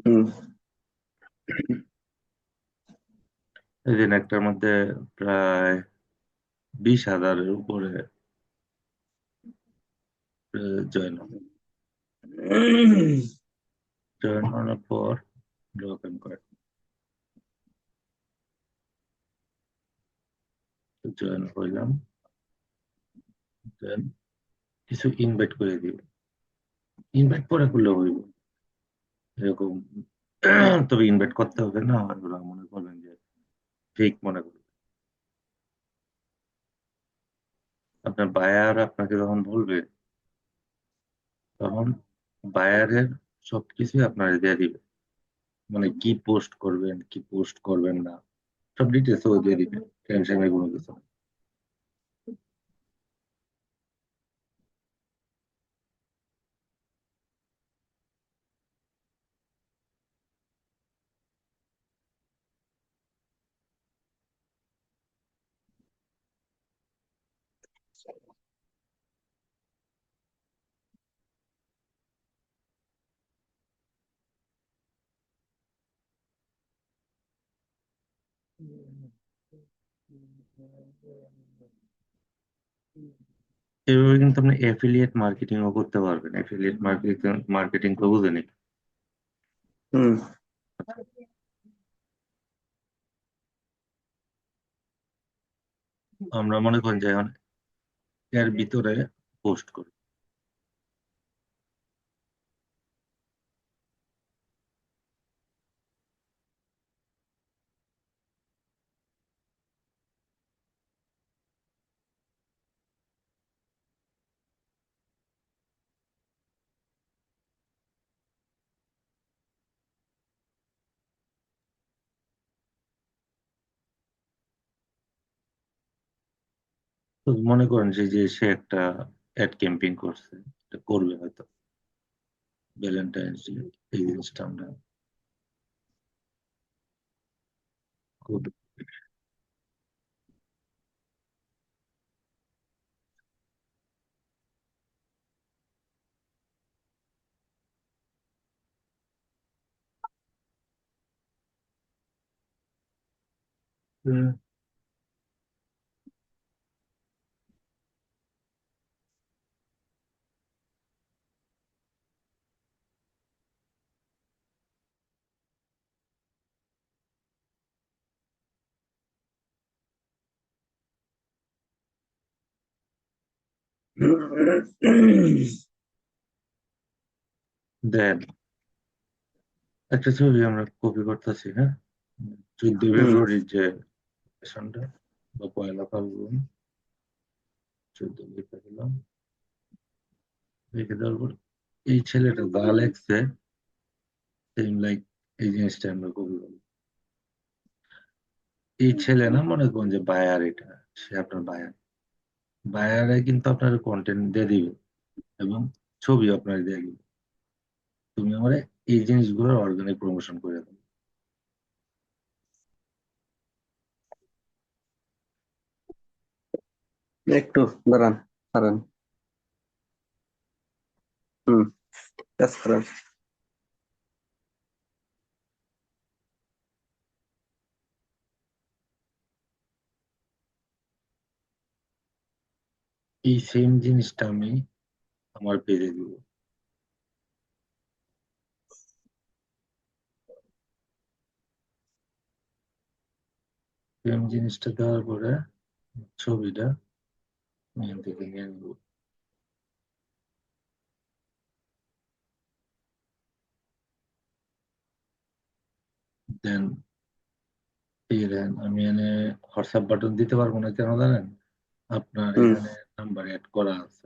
হুম। এই যে একটার মধ্যে প্রায় 20,000-এর উপরে জয়েন হবে। জয়েন হওয়ার পর লগ ইন করে জয়েন হইলাম, দেন কিছু ইনভাইট করে দিব। ইনভাইট পরে করলে হইব এরকম। তবে ইনভাইট করতে হবে না, ওরা মনে করবেন যে ফেক মনে করবেন। আপনার বায়ার আপনাকে যখন বলবে, তখন বায়ারের সবকিছুই আপনার দিয়ে দিবে। মানে কি পোস্ট করবেন, কি পোস্ট করবেন না, সব ডিটেলস ও দিয়ে দিবে। টেনশনের কোনো কিছু নেই। এভাবে কিন্তু আপনি এফিলিয়েট মার্কেটিং ও করতে পারবেন। এফিলিয়েট মার্কেটিং মার্কেটিং তো বুঝেনি। হুম। আমরা মনে করেন যে এখন এর ভিতরে পোস্ট করি। তো মনে করেন যে সে একটা অ্যাড ক্যাম্পেইন করছে, এটা করবে হয়তো ভ্যালেন্টাইন্স ডে, এই জিনিসটা আমরা করব। দেন একটা ছবি আমরা কপি করতেছি, হ্যাঁ। 14 ফেব্রুয়ারির যে সেশনটা, বা 1 ফাল্গুন, 14 লিখে দিলাম। লিখে দেওয়ার পর এই ছেলেটা যা লেখছে, সেম লাইক এই জিনিসটা আমরা কপি করি। এই ছেলে না, মনে করুন যে বায়ার, এটা সে আপনার বায়ার। বায়ারে কিন্তু আপনার কন্টেন্ট দিয়ে দিবে এবং ছবি আপনার দিয়ে দিবে। তুমি আমার এই জিনিসগুলোর অর্গানিক প্রমোশন করে দেবে। একটু দাঁড়ান, দাঁড়ান। হুম। কাজ করেন। এই সেম জিনিসটা আমি আমার পেজে দিব। সেম জিনিসটা দেওয়ার পরে ছবিটা এখান থেকে নিয়ে নিব। দেন এই দেন আমি এখানে হোয়াটসঅ্যাপ বাটন দিতে পারবো না, কেন জানেন? আপনার হুম। এখানে নাম্বার অ্যাড করা আছে,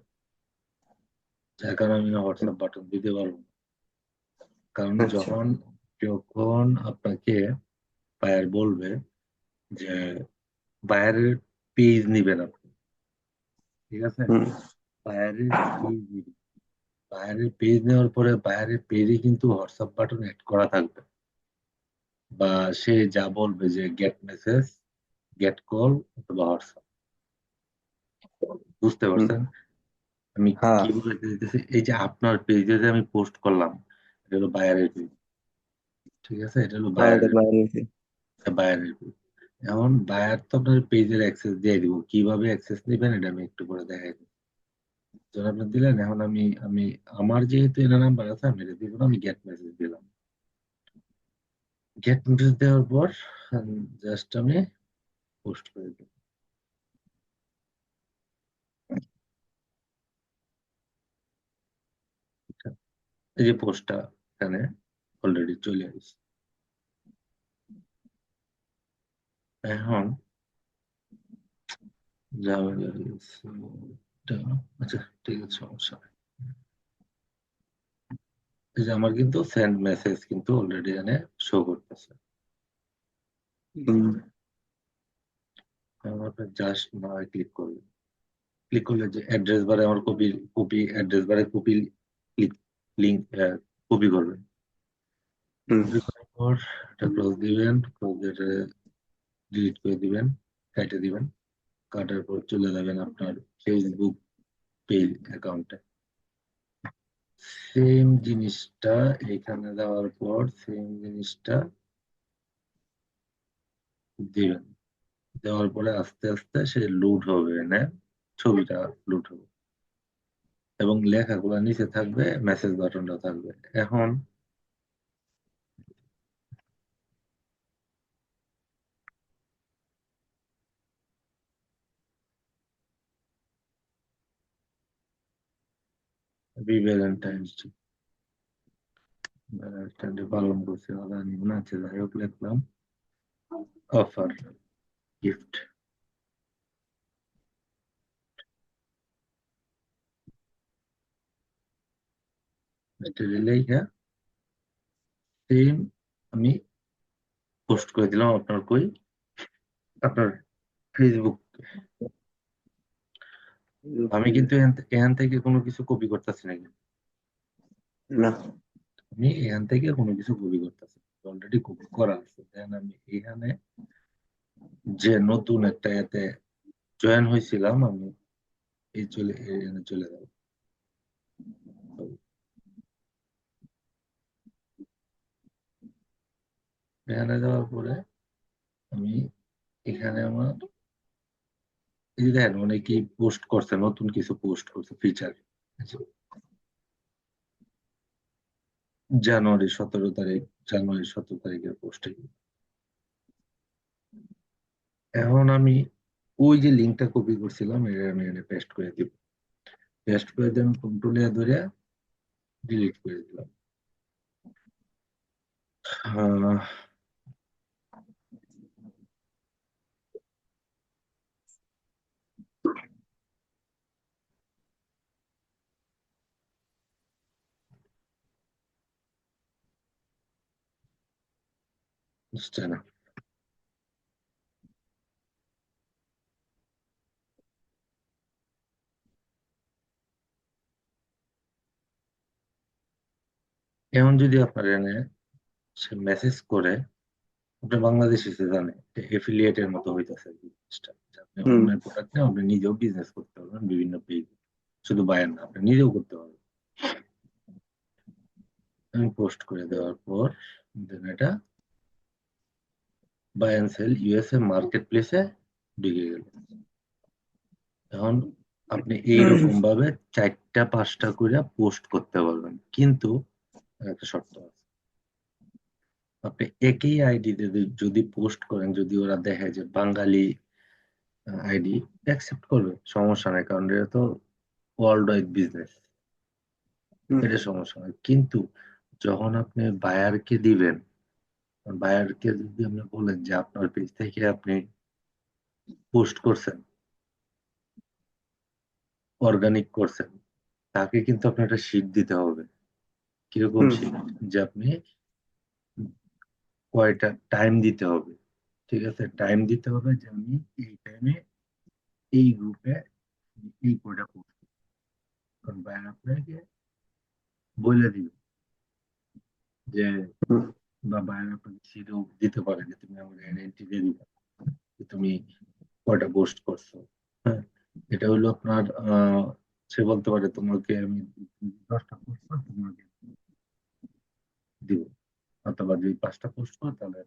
যার কারণে আমি হোয়াটসঅ্যাপ বাটন দিতে পারবো না। কারণ আচ্ছা। যখন যখন আপনাকে বায়ার বলবে যে বায়ারের পেজ নিবেন আপনি, ঠিক আছে? হুম। বায়ারের পেজ নিবেন। বায়ারের পেজ নেওয়ার পরে বায়ারের পেজে কিন্তু হোয়াটসঅ্যাপ বাটন অ্যাড করা থাকবে। বা সে যা বলবে যে গেট মেসেজ, গেট কল অথবা হোয়াটসঅ্যাপ। বুঝতে হুম। পারছেন আমি হ্যাঁ। কি বলতে চাইতেছি? এই যে আপনার পেজে যে আমি পোস্ট করলাম, এটা হলো বায়ারের পেজ। ঠিক আছে, এটা হলো আমাদের বায়ারের বাইরে হয়েছে। বায়ারের পেজ। এখন বায়ার তো আপনার পেজের অ্যাক্সেস দিয়ে দিব, কিভাবে অ্যাক্সেস নেবেন এটা আমি একটু পরে দেখাই দিই। যখন আপনি দিলেন, এখন আমি আমি আমার যেহেতু এটা নাম্বার আছে আমি এটা দিব না, আমি গেট মেসেজ দিলাম। গেট মেসেজ দেওয়ার পর জাস্ট আমি পোস্ট করে দিই। এই যে পোস্টটা এখানে অলরেডি চলে আসছে। এখন ঝামেলা হয়েছে এটা। আচ্ছা ঠিক আছে, সমস্যা নেই। এই যে আমার কিন্তু সেন্ড মেসেজ কিন্তু অলরেডি এখানে শো করতেছে। হুম আপনার জাস্ট নয় ক্লিক করবেন। ক্লিক করলে যে অ্যাড্রেস বারে আমার কপি কপি অ্যাড্রেস বারে কপি লিঙ্ক কপি করবেন। হুম কপি করার পর এটা ক্লোজ দিবেন, ক্লোজ দিয়ে ডিলিট করে দিবেন, কেটে দিবেন। কাটার পর চলে যাবেন আপনার ফেসবুক পেজ অ্যাকাউন্টে। সেম জিনিসটা এখানে দেওয়ার পর সেম জিনিসটা দিবেন। দেওয়ার পরে আস্তে আস্তে সে লোড হবে, না ছবিটা লোড হবে এবং লেখাগুলো নিচে থাকবে, মেসেজ বাটনটা থাকবে। এখন happy Valentine's day, Valentine day পালন করছে ওরা নিয়ে আছে, যাই হোক লিখলাম অফার গিফট। এটা লেখা সেম আমি পোস্ট করে দিলাম আপনার কই, আপনার ফেসবুক। আমি কিন্তু এখান থেকে কোনো কিছু কপি করতেছি না, কিন্তু না আমি এখান থেকে কোনো কিছু কপি করতেছি, অলরেডি কপি করা আছে। দেন আমি এখানে যে নতুন একটা এতে জয়েন হয়েছিলাম, আমি এখানে চলে যাব। এখানে যাওয়ার পরে আমি এখানে আমার এই যে দেখেন অনেকেই পোস্ট করছে, নতুন কিছু পোস্ট করছে ফিচার। জানুয়ারি 17 তারিখ, জানুয়ারি 17 তারিখের পোস্ট। এখন আমি ওই যে লিঙ্কটা কপি করছিলাম এটা আমি এখানে পেস্ট করে দিব। পেস্ট করে দিয়ে আমি কন্ট্রোল ধরে ডিলিট করে দিলাম। আহ, বুঝছে না। এখন যদি আপনার এনে সে মেসেজ করে, আপনি বাংলাদেশে সে জানে এফিলিয়েটের মতো হইতেছে আর কি জিনিসটা, যে আপনি হুম অন্যের প্রোডাক্ট নিয়ে আপনি নিজেও বিজনেস করতে পারবেন বিভিন্ন পেজ, শুধু বায়ার না আপনি নিজেও করতে পারবেন। আমি পোস্ট করে দেওয়ার পর দেন এটা buy and sell USA market প্লেসে ঢুকে গেল। এখন আপনি এইরকম ভাবে 4টা 5টা করে পোস্ট করতে পারবেন, কিন্তু একটা শর্ত আছে। আপনি একই আইডিতে যদি পোস্ট করেন, যদি ওরা দেখে যে বাঙালি আইডি, অ্যাকসেপ্ট করবে, সমস্যা নাই, কারণ এটা তো ওয়ার্ল্ড ওয়াইড বিজনেস, হুম এটা সমস্যা নাই। কিন্তু যখন আপনি বায়ারকে দিবেন, বায়ারকে যদি আপনি বলেন যে আপনার পেজ থেকে আপনি পোস্ট করছেন, অর্গানিক করছেন, তাকে কিন্তু আপনার একটা শীট দিতে হবে। কিরকম হুম শীট? যে আপনি কয়টা টাইম দিতে হবে, ঠিক আছে, টাইম দিতে হবে যে আমি এই টাইমে এই গ্রুপে এই কয়টা পোস্ট। কারণ বায়ার আপনাকে বলে দিবে যে, হুম বা বায়ার আপনাকে সিটও দিতে পারে যে তুমি আমাকে এন্ট্রি দিয়ে দিবে যে তুমি কয়টা পোস্ট করছো। হ্যাঁ, এটা হলো আপনার সে বলতে পারে তোমাকে আমি 10টা পোস্ট তোমাকে দিব। অথবা যদি 5টা পোস্ট করে তাহলে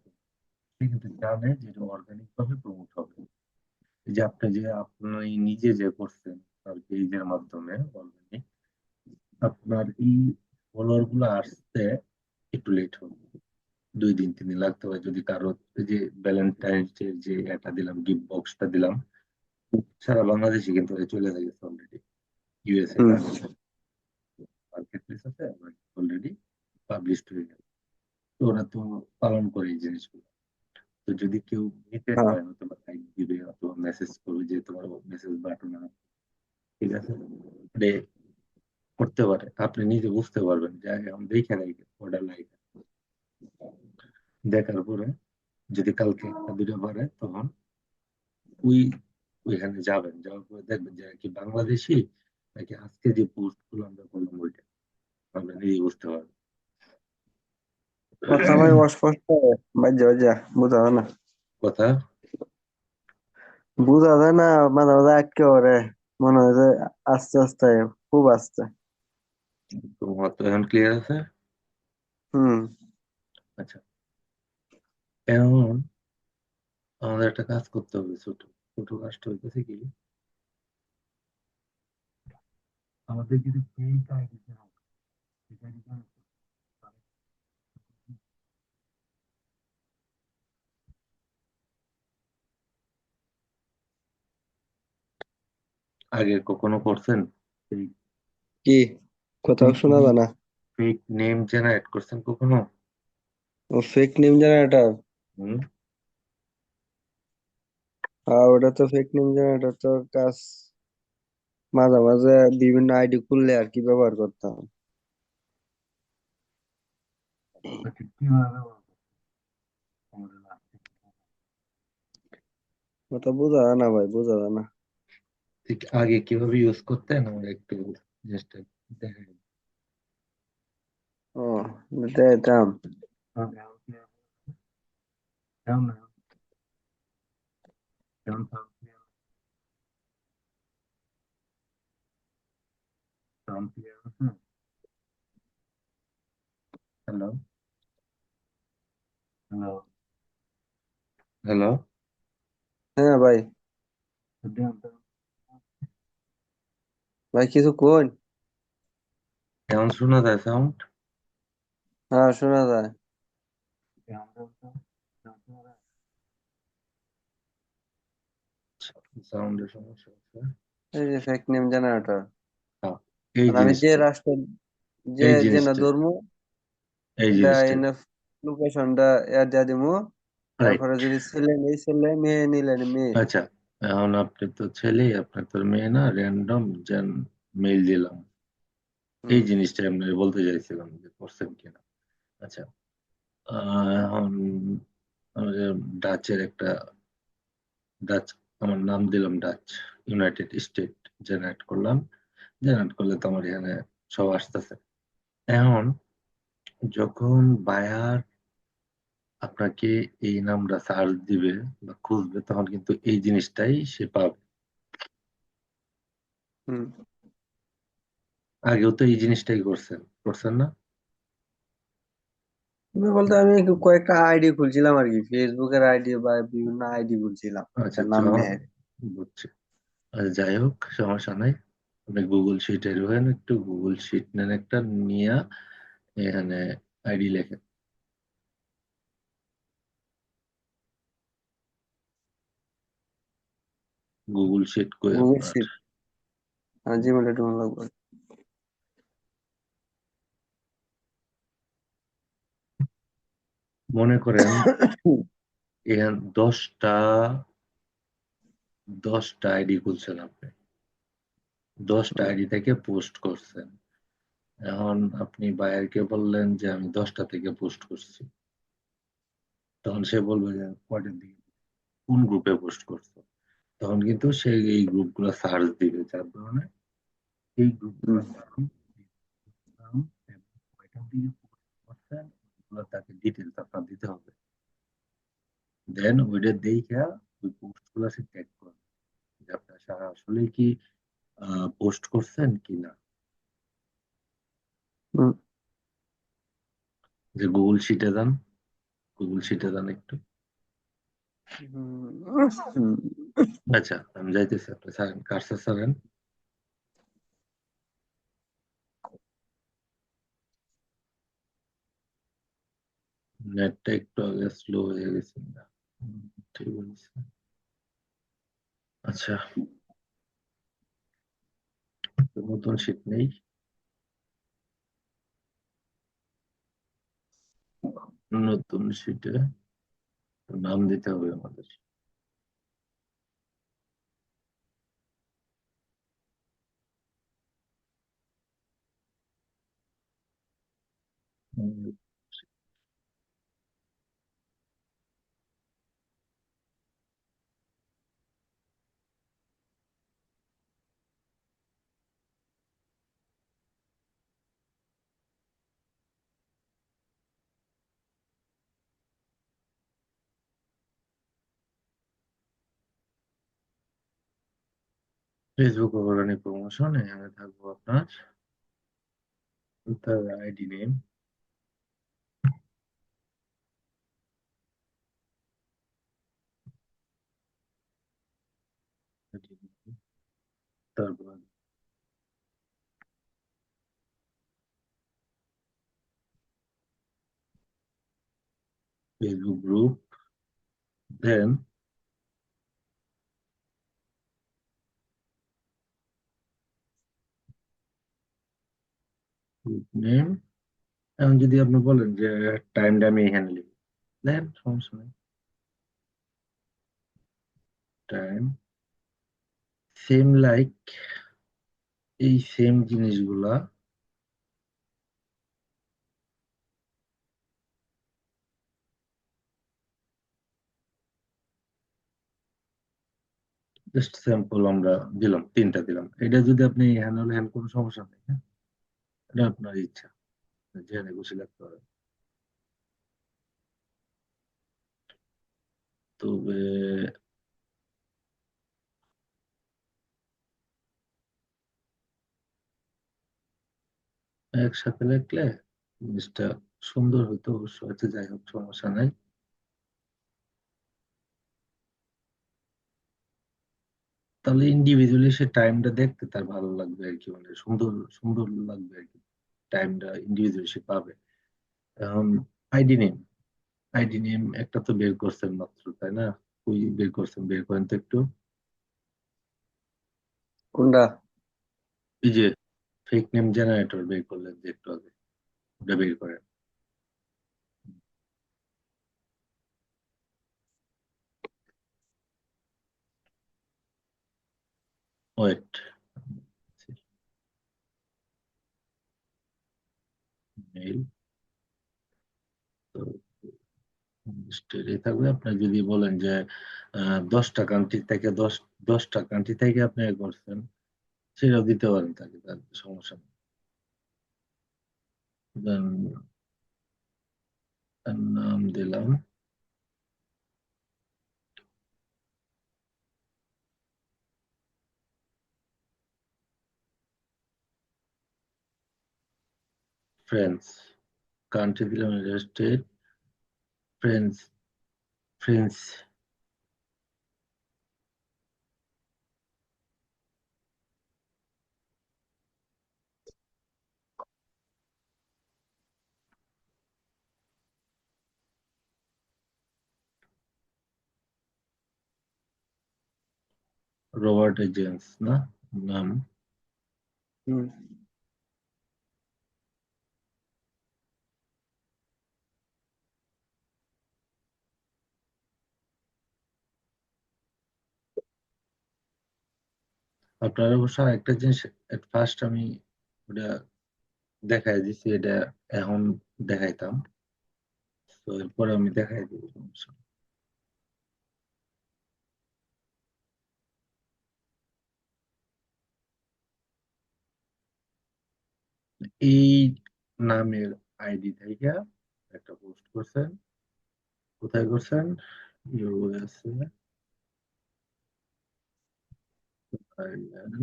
সে কিন্তু জানে যে এটা অর্গানিক ভাবে প্রমোট হবে। এই যে আপনি নিজে যে করছেন তার পেজের মাধ্যমে অলরেডি আপনার এই ফলোয়ার গুলো আসতে একটু লেট হবে, 2 দিন 3 দিন লাগতে পারে। যদি কারো এই যে ভ্যালেন্টাইন্স ডে যে এটা দিলাম, গিফট বক্সটা দিলাম, সারা বাংলাদেশে কিন্তু এটা চলে গেছে অলরেডি। ইউএসএ হুম। কানাডা মার্কেট প্লেস আছে, অলরেডি পাবলিশড হয়ে গেছে। তো ওরা তো পালন করে এই জিনিসগুলো। তো যদি কেউ নিতে হ্যাঁ। চায় অথবা লাইক দিবে অথবা মেসেজ করবে যে তোমার মেসেজ বাটন আছে, ঠিক আছে, এটা করতে পারে। আপনি নিজে বুঝতে পারবেন যে আগে আমি দেখে রাখি অর্ডার লাইক, দেখার পরে যদি কালকে 1টা 2টা বাড়ে তখন ওই ওইখানে যাবেন, যাওয়ার পরে দেখবেন যে কি বাংলাদেশি নাকি আজকে যে পোস্ট গুলো আমরা করলাম ওইটা, আমরা নিজেই বুঝতে পারবেন। কথা ভাই অস্পষ্ট, বাজ্যা বাজ্যা বুঝা যায় না। কথা বুঝা যায় না, মাঝে মাঝে আটকে ওরে, মনে হয় যে আস্তে আস্তে, খুব আস্তে। তোমার তো এখন ক্লিয়ার আছে। হুম। আচ্ছা, এখন আমাদের একটা কাজ করতে হবে। ছোট ছোট কাজটা হইতেছে কি, আমাদের যদি ফেক আইডি আগে কখনো করছেন, কি কোথাও ফেক শোনা যায় না? ফেক নেম জেনারেট করছেন কখনো? ও ফেক নেম জেনারেটর? হুম। হ্যাঁ, ওটা তো ফেক নেম জেনারেটর তো কাজ মাঝে মাঝে বিভিন্ন আইডি খুললে আর কি ব্যবহার করতাম। আচ্ছা, কিভাবে ব্যবহার করছেন? ওটা বোঝা যায় না ভাই, বোঝা যায় না। ঠিক আগে কিভাবে ইউজ করতেন আমরা একটু জাস্ট দেখেন। ও, দিতাম। হ্যালো, হ্যালো, হ্যালো, হ্যাঁ ভাই। ভাই কিছু কোন? কেমন শোনা যায় সাউন্ড? হ্যাঁ, শোনা যায়। সাউন্ডের সমস্যা হচ্ছে। এই যে ফেক নেম জেনারেটর, হ্যাঁ, এই আর আমি যে জিনিসটাই, রাষ্ট্র, যে এই জেনা জিনিসটাই, ধর্ম, এই এটা জিনিসটাই, এনে লোকেশনটা এর দিয়ে দিমু। রাইট। তারপরে যদি ছেলে নেই ছেলে, মেয়ে নিলে মেয়ে। আচ্ছা, এখন আপনি তো ছেলে, আপনার তো মেয়ে না, র্যান্ডম যেন মেল দিলাম। এই হুম। জিনিসটাই আমি বলতে চাইছিলাম যে করছেন কিনা। আচ্ছা, এখন আমাদের ডাচের একটা ডাচ, আমার নাম দিলাম ডাচ, ইউনাইটেড স্টেট জেনারেট করলাম। জেনারেট করলে তো আমার এখানে সব আসতেছে। এখন যখন বায়ার আপনাকে এই নামটা সার্চ দিবে বা খুঁজবে তখন কিন্তু এই জিনিসটাই সে পাবে। হুম। আগেও তো এই জিনিসটাই করছেন, করছেন না? তুমি বলতে আমি কয়েকটা আইডি খুলছিলাম আর কি, ফেসবুকের আইডি বা বিভিন্ন আইডি খুলছিলাম আচ্ছা, একটা নাম নিয়ে। বুঝছি। আচ্ছা, যাই হোক, সমস্যা নাই। আপনি গুগল শিটে ঢোকেন, একটু গুগল শিট নেন একটা, নিয়ে এখানে আইডি লেখেন। গুগল শিট কই গুগল আপনার? শিট, জিমেলে ঢুকে লাগবে। মনে করেন এখানে 10টা আইডি খুলছেন আপনি, 10টা আইডি থেকে পোস্ট করছেন। এখন আপনি বায়ারকে বললেন যে আমি 10টা থেকে পোস্ট করছি, তখন সে বলবে যে কয়টার দিকে কোন গ্রুপে পোস্ট করছো। তখন কিন্তু সে এই গ্রুপগুলো সার্চ দিবে, যার কারণে এই হুম। গ্রুপগুলোর নাম, নাম এবং কয়টার দিকে পোস্ট করছেন ওগুলো তাকে ডিটেলস আপনার দিতে হবে। দেন ওইটা দেখে ওই পোস্ট গুলো সে ট্যাগ করবে যে আপনার আসলে কি পোস্ট করছেন কিনা। হুম। যে গুগল শিটে যান, গুগল শিটে যান একটু। হুম, আচ্ছা, আমি যাইতেছি, আপনি ছাড়েন, কার্সার ছাড়েন। নেটটা একটু আগে স্লো হয়ে গেছে। ঠিক আছে। আচ্ছা, নতুন শীট নেই। নতুন শীটে নাম দিতে হবে আমাদের। ফেসবুক অর্গানিক প্রমোশন, এখানে থাকবো আপনার তার আইডি নেম, তারপর ফেসবুক গ্রুপ, দেন গ্রুপ নেম। এখন যদি আপনি বলেন যে টাইমটা আমি এখানে লিখি, দেন সমস্যা নেই। টাইম সেম লাইক, এই সেম জিনিসগুলা জাস্ট স্যাম্পল আমরা দিলাম, তিনটা দিলাম। এটা যদি আপনি হ্যান্ড হলে হ্যান্ড, কোনো সমস্যা নেই, হ্যাঁ? এটা আপনার ইচ্ছা, যেখানে খুশি লাগতে পারে। তবে একসাথে লিখলে জিনিসটা সুন্দর হইতো অবশ্য, হয়তো, যাই হোক সমস্যা নাই। তাহলে ইন্ডিভিজুয়ালি সে টাইমটা দেখতে তার ভালো লাগবে আর কি, মানে সুন্দর সুন্দর লাগবে আর কি, টাইমটা ইন্ডিভিজুয়ালি সে পাবে। এখন আইডি নেম, আইডি নেম একটা তো বের করছেন মাত্র, তাই না? ওই বের করছেন, বের করেন তো একটু। কোনটা? এই যে ফেক নেম জেনারেটর বের করলেন যে একটু আগে, ওটা বের করেন। ওয়েট, মেইল, তো স্টেটে থাকবে। আপনার যদি বলেন যে 10টা কান্ট্রি থেকে, 10টা কান্ট্রি থেকে আপনি এ করছেন, সেটাও দিতে পারেন তাকে, তার সমস্যা নেই। Then তার নাম দিলাম ফ্রান্স, কান্ট্রি দিলাম United state, France, French, Robert James না নাম। হুম, আপনার অবশ্য একটা জিনিস ফার্স্ট আমি ওটা দেখাই দিছি, এটা এখন দেখাইতাম, তো এরপরে আমি দেখাই দিব, সমস্যা নেই। এই নামের আইডি থেকে একটা পোস্ট করছেন, কোথায় করছেন? ইউএসএ, থাইল্যান্ড,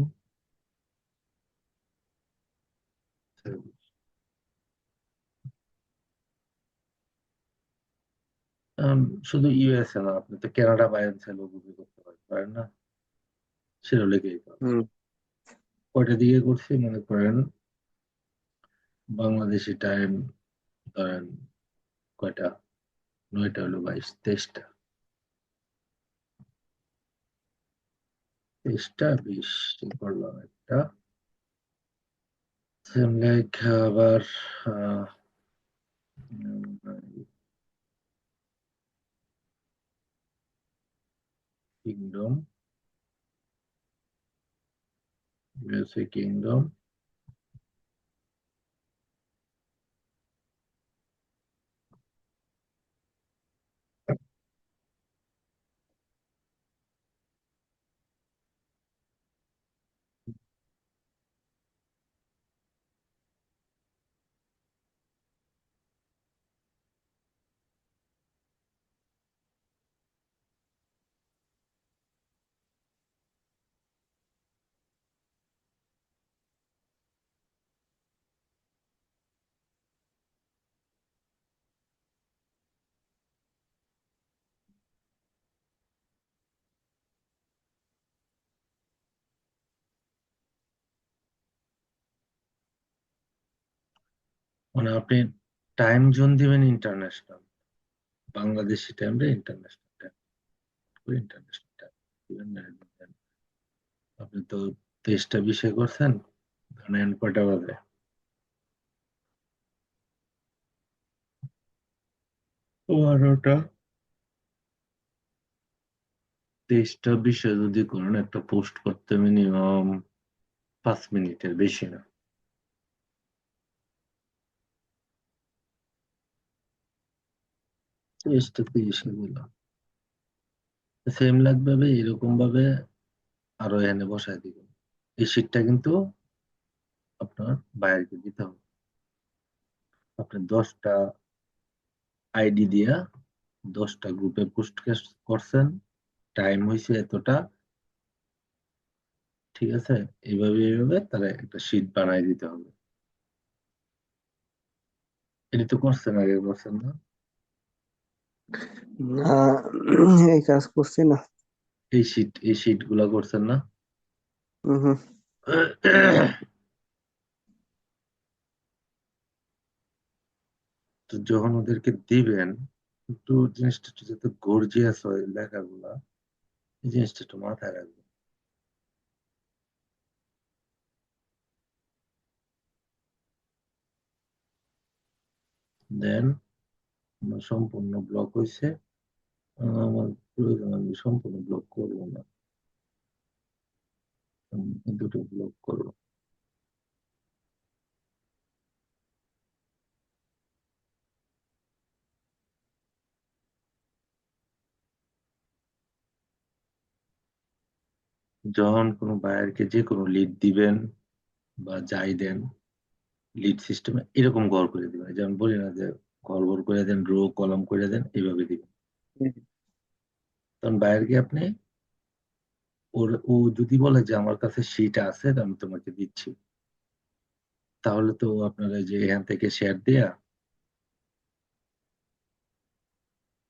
আম, শুধু ইউএসএ না, আপনি তো কানাডা বাইরে চাইলেও বুকিং করতে পারেন না? সেটা লেগেই হুম। কয়টা দিকে করছি মনে করেন, বাংলাদেশি টাইম ধরেন কয়টা, 9টা হলো 22, 23টা, 23টা 20 করলাম একটা। সেম লাইক আবার কিংডম, ইউএসএ কিংডম, মানে আপনি টাইম জোন দিবেন ইন্টারন্যাশনাল, বাংলাদেশি টাইম রে ইন্টারন্যাশনাল টাইম, ইন্টারন্যাশনাল টাইম দিবেন না, দিবেন। আপনি তো 23টা 20 করছেন, ধরেন কয়টা বাজে, 12টা। 23টা 20 যদি করেন, একটা পোস্ট করতে মিনিমাম 5 মিনিটের বেশি না। 23টা 30 দিলাম, সেম লাগবে ভাই, এরকম ভাবে আরো এখানে বসায় দিবেন। এই শীটটা কিন্তু আপনার বাইরেকে দিতে হবে। আপনি 10টা আইডি দিয়া 10টা গ্রুপে পোস্ট করছেন, টাইম হয়েছে এতটা, ঠিক আছে? এইভাবে এইভাবে তাহলে একটা শীট বানাই দিতে হবে। এটা তো করছেন, আগে করছেন না? না, এই কাজ করছি না। এই শীট গুলা করছেন না? হুম হুম। তো যখন ওদেরকে দিবেন, একটু জিনিসটা একটু যাতে গর্জিয়াস হয় লেখাগুলা, এই জিনিসটা একটু মাথায় রাখবেন। দেন আমার সম্পূর্ণ ব্লক হয়েছে, আমার প্রয়োজন, আমি সম্পূর্ণ ব্লক করবো না, আমি দুটো ব্লক করবো। যখন কোনো বায়ারকে যে কোনো লিড দিবেন বা যাই দেন, লিড সিস্টেমে এরকম ঘর করে দিবেন, যেমন বলি না যে ঘর ঘর করে দেন, রো কলাম করে দেন, এইভাবে দিবেন। তখন বায়ারকে আপনি, ও যদি বলে যে আমার কাছে শিট আছে আমি তোমাকে দিচ্ছি, তাহলে তো আপনারা যে এখান থেকে শেয়ার দেয়া,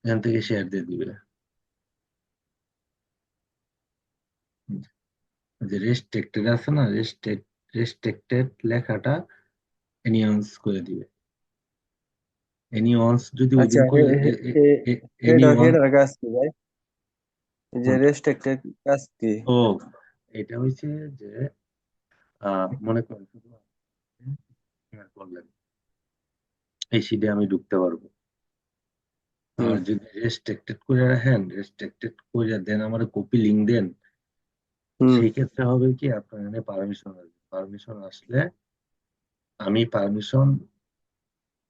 এখান থেকে শেয়ার দিয়ে দিবে। যে রেস্ট্রিক্টেড আছে না, রেস্ট্রিক্টেড লেখাটা এনিউন্স করে দিবে। এনিউন্স যদি আচ্ছা, ওইদিন করে, এনিওয়ান্স, হেডার কাজ কি ভাই? এই যে কোনটা? রেস্ট্রিক্টেড কাজ কি? ও, এটা হয়েছে যে মনে করেন শুধু আপনি share করলেন, এই সিটে আমি ঢুকতে পারবো। আর হুম যদি রেস্ট্রিক্টেড করে রাখেন, রেস্ট্রিক্টেড করে দেন, আমার কপি লিঙ্ক দেন, হুম। সেই ক্ষেত্রে হবে কি, আপনার এখানে পারমিশন আসবে, পারমিশন আসলে আমি পারমিশন,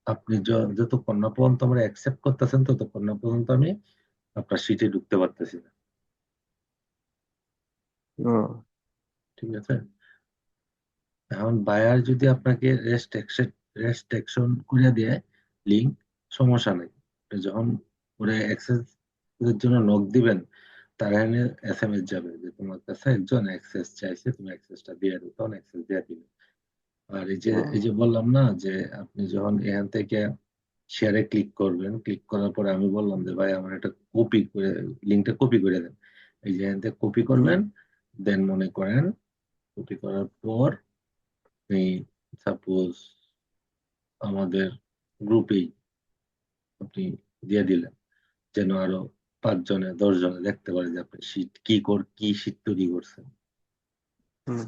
আপনি যতক্ষণ না পর্যন্ত আমরা অ্যাকসেপ্ট করতেছেন ততক্ষণ না পর্যন্ত আমি আপনার সিটে ঢুকতে পারতেছি না, ও, ঠিক আছে? এখন বায়ার যদি আপনাকে রেস্ট্রিকশন করে দেয় লিঙ্ক, সমস্যা নেই। আপনি যখন ওরা অ্যাক্সেস এর জন্য নক দিবেন, তার এখানে এসএমএস যাবে যে তোমার কাছে একজন অ্যাক্সেস চাইছে, তুমি অ্যাক্সেসটা দিয়ে দাও, তখন অ্যাক্সেস দিয়ে দিবে। আর এই যে ও, বললাম না যে আপনি যখন এখান থেকে শেয়ারে ক্লিক করবেন, ক্লিক করার পরে আমি বললাম যে ভাই আমার একটা কপি করে, লিঙ্কটা কপি করে দেন। এই যে এখান থেকে কপি হুম করবেন, দেন মনে করেন কপি করার পর এই সাপোজ আমাদের গ্রুপেই আপনি দিয়ে দিলেন, যেন আরো 5 জনে 10 জনে দেখতে পারে যে আপনি শীট কি শীট তৈরি করছেন। হুম।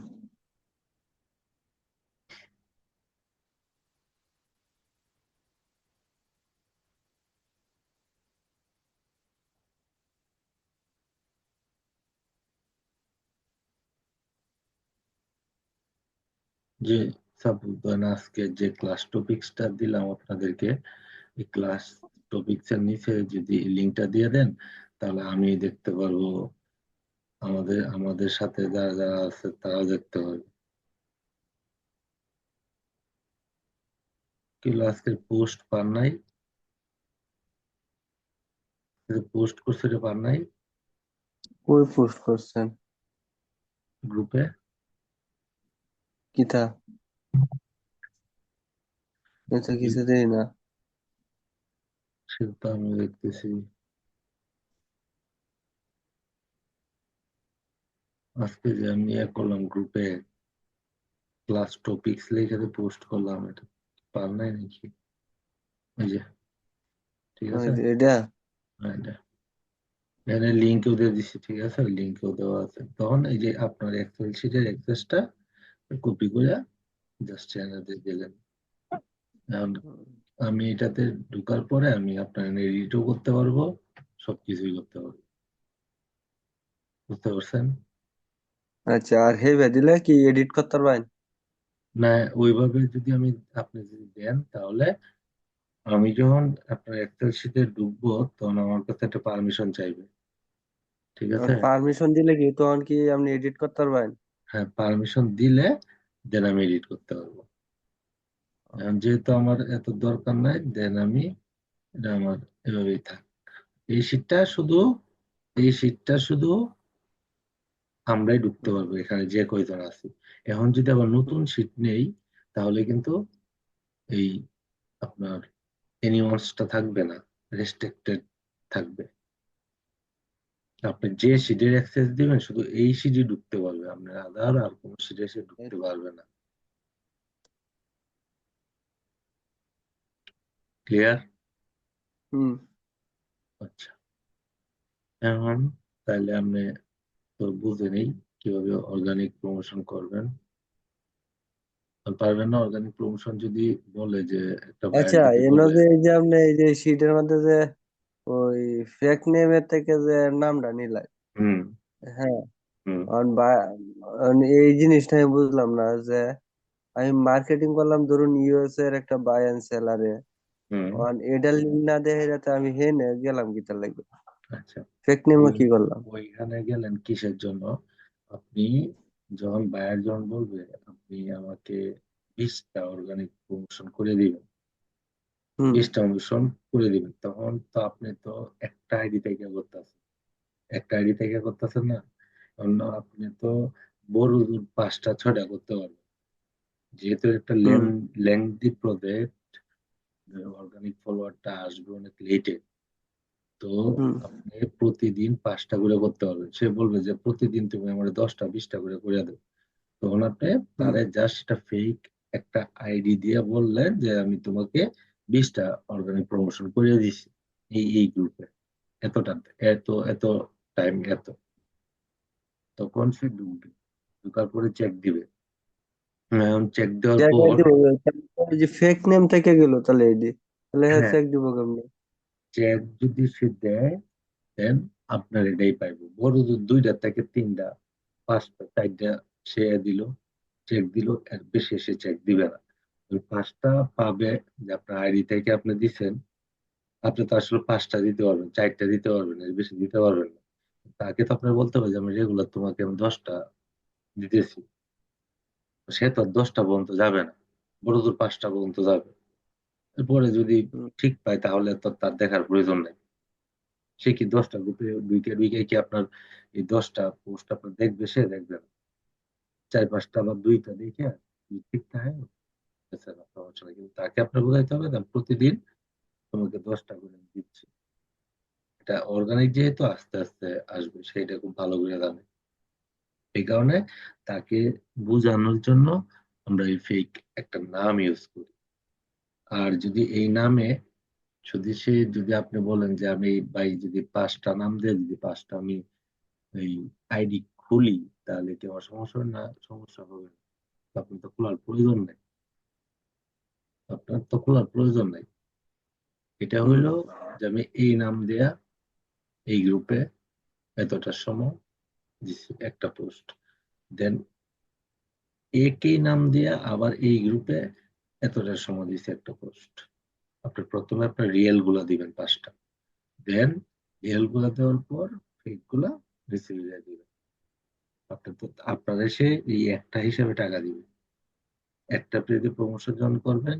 যে সাপোজ ধরেন আজকে যে ক্লাস টপিক্সটা দিলাম আপনাদেরকে, এই ক্লাস টপিক্স এর নিচে যদি লিঙ্কটা দিয়ে দেন, তাহলে আমি দেখতে পারবো, আমাদের আমাদের সাথে যারা যারা আছে তারাও দেখতে পারবে। কিন্তু আজকের পোস্ট পান নাই, পোস্ট করছে এটা পান নাই কই পোস্ট করছেন? গ্রুপে। কিতা? এটা কিছু দেই না। সেটা তো আমি দেখতেছি। আজকে যে আমি ইয়ে করলাম গ্রুপে, ক্লাস টপিক্স লিখে পোস্ট করলাম, এটা পান নাই নাকি? এই যে, ঠিক ওই আছে। যে এটা। হ্যাঁ, এটা এখানে লিঙ্কও দিয়ে দিচ্ছি, ঠিক আছে, লিঙ্কও দেওয়া আছে। তখন এই যে আপনার এক্সেল শিটের অ্যাক্সেসটা কপি করে জাস্ট চ্যানেলে দিলেন। এখন আমি এটাতে ঢোকার পরে আমি আপনার এডিটও করতে পারবো, সবকিছুই করতে পারবো। বুঝতে পারছেন? আচ্ছা, আর হেবে দিলে কি এডিট করতে পারবেন? না, ওইভাবে যদি আপনি যদি দেন, তাহলে আমি যখন আপনার এক্সেল শিটে ঢুকবো তখন আমার কাছে একটা পারমিশন চাইবে, ঠিক আছে। পারমিশন দিলে কি তখন কি আপনি এডিট করতে পারবেন? হ্যাঁ, পারমিশন দিলে দেন আমি এডিট করতে পারবো। এখন যেহেতু আমার এত দরকার নাই, দেন আমি, এটা আমার এভাবেই থাক। এই শীটটা শুধু এই শীটটা শুধু আমরাই ঢুকতে হুম, পারবো, এখানে যে কয়জন আছি। এখন যদি আবার হুম, নতুন শীট নেই, তাহলে কিন্তু এই আপনার এনিওয়ান্সটা থাকবে না, রেস্ট্রিক্টেড থাকবে। আপনি যে শীটের অ্যাক্সেস দিবেন শুধু এই শীটই ঢুকতে পারবে, আপনার আধার আর কোনো শীটে সে ঢুকতে পারবে না। ক্লিয়ার? হুম। আচ্ছা, এখন তাহলে আপনি তো বুঝে নেই কিভাবে অর্গানিক প্রমোশন করবেন। আর পারবেন না অর্গানিক প্রমোশন যদি বলে যে একটা বায়ার আচ্ছা, যদি এমন বলে। যে এই যে আপনি এই যে শীটের মধ্যে যে ওই ফেক নেমের থেকে যে নামটা নিলাই, হুম। হ্যাঁ, হুম। এই জিনিসটা আমি বুঝলাম না যে আমি মার্কেটিং করলাম ধরুন ইউএস এর একটা বাই এন্ড সেলারে, হুম। এটা লিঙ্ক না দেখে যাতে আমি হেনে গেলাম কিতার লাগবে, আচ্ছা, ফেক নেমে ওই কি করলাম? ওইখানে গেলেন কিসের জন্য? আপনি যখন বায়ার যখন বলবে আপনি আমাকে 20টা অর্গানিক প্রমোশন করে দিবেন, হুম 20টা প্রমোশন করে দিবেন, তখন তো আপনি তো একটা আইডি থেকে করতেছেন, একটা আইডি থেকে করতেছেন না। অন্য আপনি তো বড় জোর 5টা 6টা করতে পারবেন, যেহেতু একটা হুম লেংদি প্রজেক্ট, অর্গানিক ফলোয়ারটা আসবে অনেক লেটে। তো হুম আপনি প্রতিদিন 5টা করে করতে পারবেন। সে বলবে যে প্রতিদিন তুমি আমার 10টা 20টা করে করে দেবে। তখন আপনি হুম তারে জাস্ট একটা ফেক একটা আইডি দিয়ে বললেন যে আমি তোমাকে 20টা অর্গানিক প্রমোশন করে দিছি এই গ্রুপে, এতটা, এত এত টাইম এত। তখন সে ঢুকবে, ঢুকার পরে চেক দিবে। চেক দেওয়ার জায়গায় পর, দিব, তাহলে যে ফেক নেম থেকে গেল তাহলে এডি, তাহলে হ্যাঁ হ্যাঁ, চেক দিব কেমনে? চেক যদি সে দেয়, দেন আপনার এটাই পাইবো। বড় জোর 2টা থেকে 3টা 5টা 4টা সে দিল, চেক দিল, এর বেশি সে চেক দিবে না। ওই 5টা পাবে যে আপনার আইডি থেকে আপনি দিচ্ছেন। আপনি তো আসলে 5টা দিতে পারবেন, 4টা দিতে পারবেন, এর বেশি দিতে পারবেন না। তাকে তো আপনার বলতে হবে যে আমি রেগুলার তোমাকে আমি 10টা দিতেছি। সে তো আর 10টা পর্যন্ত যাবে না, বড় জোর 5টা পর্যন্ত যাবে। এরপরে যদি হুম ঠিক পায় তাহলে তো তার দেখার প্রয়োজন নেই। সে কি 10টা গ্রুপে ঢুকে ঢুকে কি আপনার এই 10টা পোস্ট আপনার দেখবে? সে দেখবে না। 4 5টা বা 2টা দেখে যদি ঠিক থাকে, সমস্যা নেই। কিন্তু তাকে আপনার বোঝাইতে হবে যে প্রতিদিন তোমাকে 10টা করে দিচ্ছি। এটা অর্গানিক যেহেতু আস্তে আস্তে আসবে, সেটা খুব ভালো করে জানে। এই কারণে তাকে বোঝানোর জন্য আমরা এই ফেক একটা নাম ইউজ করি। আর যদি এই নামে যদি আপনি বলেন যে আমি ভাই যদি 5টা নাম দিয়ে যদি 5টা আমি এই আইডি খুলি, তাহলে কি আমার সমস্যা হবে না? সমস্যা হবে না। আপনার তো খোলার প্রয়োজন নেই। আপনার তো খোলার প্রয়োজন নেই। এটা হুম হইলো যে আমি এই নাম দেয়া এই গ্রুপে এতটার সময় দিছি একটা পোস্ট, দেন একই নাম দিয়া আবার এই গ্রুপে এতটার সময় দিছি একটা পোস্ট। আপনি প্রথমে আপনার রিয়েল গুলা দিবেন 5টা, দেন রিয়েল গুলা দেওয়ার পর ফেক গুলা রিসিভার দিবেন। আপনার এসে এই একটা হিসাবে টাকা দিবে। একটা যদি প্রমোশন যখন করবেন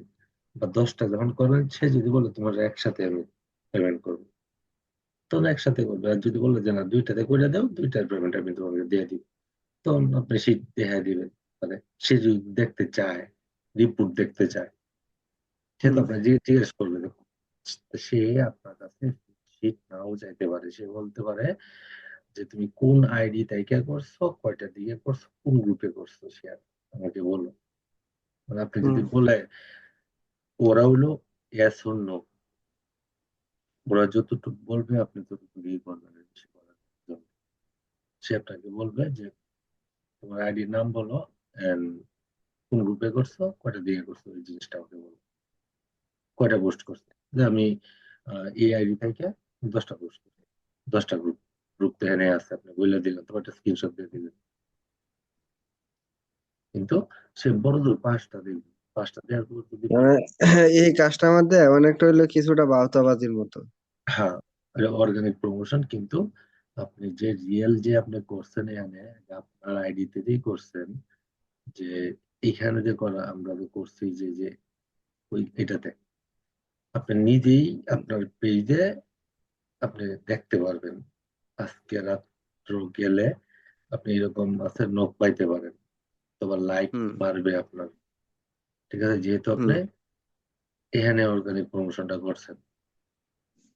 বা 10টা যখন করবেন, সে যদি বলে তোমার একসাথে আমি পেমেন্ট করবো, তখন একসাথে করবে। আর যদি বলে যে না, 2টাতে করে দাও, 2টার পেমেন্ট আমি তোমাকে দিয়ে দিব, তখন আপনি সেই দেখা দিবেন। মানে সে যদি দেখতে চায়, রিপোর্ট দেখতে চায়, সে তো হুম আপনার জিজ্ঞেস করবে। দেখুন, সে আপনার কাছে শীট নাও চাইতে পারে। সে বলতে পারে যে তুমি কোন আইডি থেকে করছো, কয়টা দিয়ে করছো, কোন গ্রুপে করছো, সে আমাকে বলো। মানে আপনি হুম যদি বলে, ওরা হইলো yes or no, ওরা যতটুকু বলবে আপনি ততটুকু দিয়ে করবেন, এর বেশি করার জন্য। সে আপনাকে বলবে যে তোমার আইডির নাম বলো, and কোন গ্রুপে করছো, কয়টা দিয়ে করছো, এই জিনিসটা আমাকে বলো। কয়টা পোস্ট করছো, যে আমি এই আইডি থেকে 10টা পোস্ট করছি, 10টা গ্রুপ গ্রুপ তো এখানে আছে, আপনি বলে দিলেন, তোমার একটা স্ক্রিনশট দিয়ে দিলেন। কিন্তু সে বড় জোর 5টা দিবে। 5টা দেওয়ার পর যদি মানে এই কাজটার মধ্যে অনেকটা হইলো কিছুটা বাউতাবাজির মতো। হ্যাঁ, অর্গানিক প্রমোশন, কিন্তু আপনি যে রিয়েল যে আপনি করছেন এখানে, আপনার আইডিতে যেই করছেন, যে এখানে যে করা আমরা যে করছি, যে যে ওই এটাতে আপনি নিজেই আপনার পেজে আপনি দেখতে পারবেন। আজকে রাত্র গেলে আপনি এরকম আছে নক পাইতে পারেন, তোমার লাইক হুম বাড়বে আপনার। ঠিক আছে, যেহেতু হুম আপনি এখানে অর্গানিক প্রমোশনটা করছেন,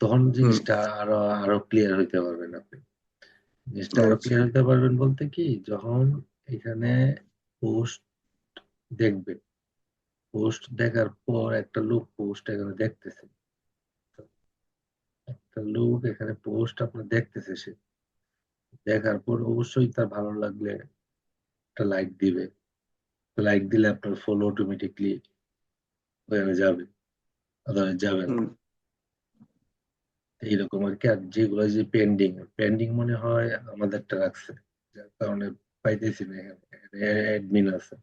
তখন হুম জিনিসটা আরো আরো ক্লিয়ার হইতে পারবেন আপনি। জিনিসটা আরো আচ্ছা। ক্লিয়ার হতে পারবেন বলতে কি, যখন এখানে পোস্ট দেখবে, পোস্ট দেখার পর একটা লোক পোস্ট এখানে দেখতেছে, একটা লোক এখানে পোস্ট আপনার দেখতেছে, সে দেখার পর অবশ্যই তার ভালো লাগলে একটা লাইক দিবে। লাইক দিলে আপনার ফলো অটোমেটিকলি ওখানে যাবে, আদারওয়াইজ যাবে না। হুম এইরকম আর কি। আর যেগুলো যে পেন্ডিং, পেন্ডিং মনে হয় আমাদেরটা রাখছে, যার কারণে পাইতেছি না। এখানে অ্যাডমিন আছে,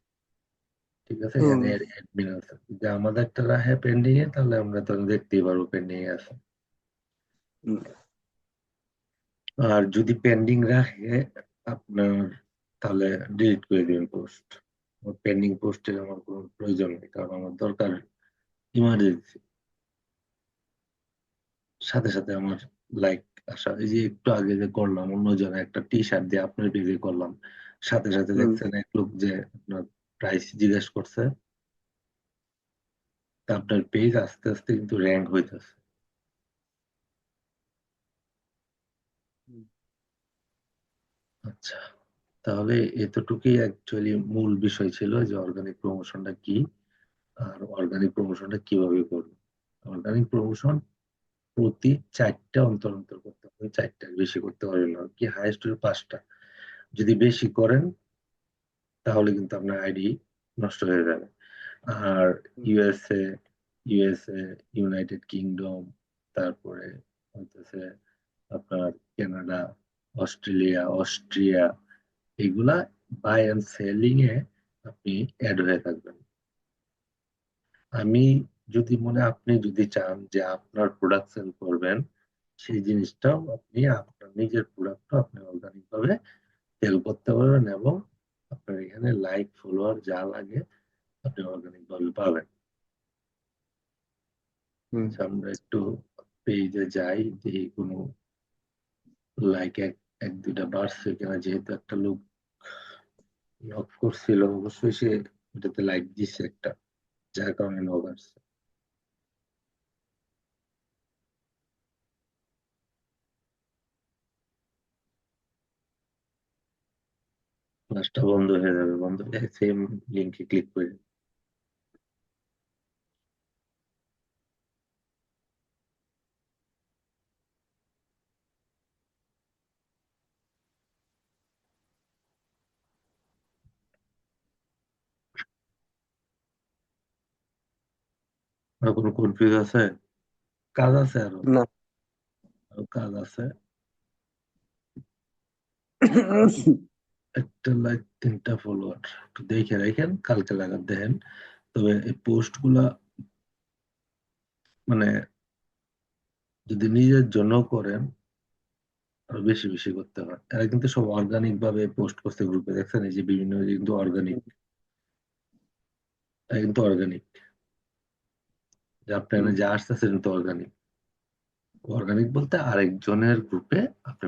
ঠিক আছে, হুম এখানে অ্যাডমিন আছে। যদি আমাদেরটা রাখে পেন্ডিং এ, তাহলে আমরা তখন দেখতেই পারবো পেন্ডিং এ আছে। হুম আর যদি পেন্ডিং রাখে আপনার, তাহলে ডিলিট করে দিবেন পোস্ট। পেন্ডিং পোস্টের আমার কোনো প্রয়োজন নেই, কারণ আমার দরকার ইমার্জেন্সি, সাথে সাথে আমার লাইক আসা। এই যে একটু আগে যে করলাম, অন্যজনে একটা টি শার্ট দিয়ে আপনার পেজে করলাম, সাথে সাথে হুম দেখছেন এক লোক যে আপনার প্রাইস জিজ্ঞেস করছে, তা আপনার পেজ আস্তে আস্তে কিন্তু র্যাঙ্ক হইতেছে। হুম আচ্ছা, তাহলে এতটুকুই অ্যাকচুয়ালি মূল বিষয় ছিল, যে অর্গানিক প্রমোশনটা কি আর অর্গানিক প্রমোশনটা কিভাবে করবো। অর্গানিক প্রমোশন প্রতি 4টা অন্তর অন্তর করতে হবে, 4টার বেশি করতে পারবেন না, কি হাইয়েস্ট 5টা। যদি বেশি করেন, তাহলে কিন্তু আপনার আইডি নষ্ট হয়ে যাবে। আর হুম ইউএসএ ইউএসএ ইউনাইটেড কিংডম, তারপরে হইতেছে আপনার কানাডা, অস্ট্রেলিয়া, অস্ট্রিয়া, এগুলা বাই এন্ড সেলিং এ আপনি অ্যাড হয়ে থাকবেন। আমি যদি আপনি যদি চান যে আপনার প্রোডাক্ট সেল করবেন, সেই জিনিসটাও আপনি আপনার নিজের প্রোডাক্টও আপনি অর্গানিক ভাবে সেল করতে পারবেন, এবং আপনার এখানে লাইক ফলোয়ার যা লাগে আপনি অর্গানিক ভাবে পাবেন। হুম আচ্ছা, আমরা একটু পেজে যাই, দেখি কোনো লাইক এক এক দুইটা বাড়ছে কিনা। যেহেতু একটা লোক নক করছিল, অবশ্যই সে এটাতে লাইক দিচ্ছে একটা, যার কারণে নক আসছে। ক্লাসটা বন্ধ হয়ে যাবে, বন্ধ হয়ে সেম লিঙ্কে ক্লিক করে। আর কোনো কনফিউজ আছে? কাজ আছে আরো, না। আরো কাজ আছে। একটা লাইক, তিনটা ফলোয়ার, একটু দেখে রাখেন, কালকে লাগার দেখেন। তবে এই পোস্ট গুলা মানে যদি নিজের জন্য করেন, আরো বেশি বেশি করতে হয়। এরা কিন্তু সব অর্গানিক ভাবে পোস্ট করছে গ্রুপে, দেখছেন? এই যে বিভিন্ন কিন্তু অর্গানিক, এরা কিন্তু অর্গানিক। যে আপনার যা আসতেছে কিন্তু অর্গানিক। অর্গানিক বলতে আরেকজনের গ্রুপে আপনি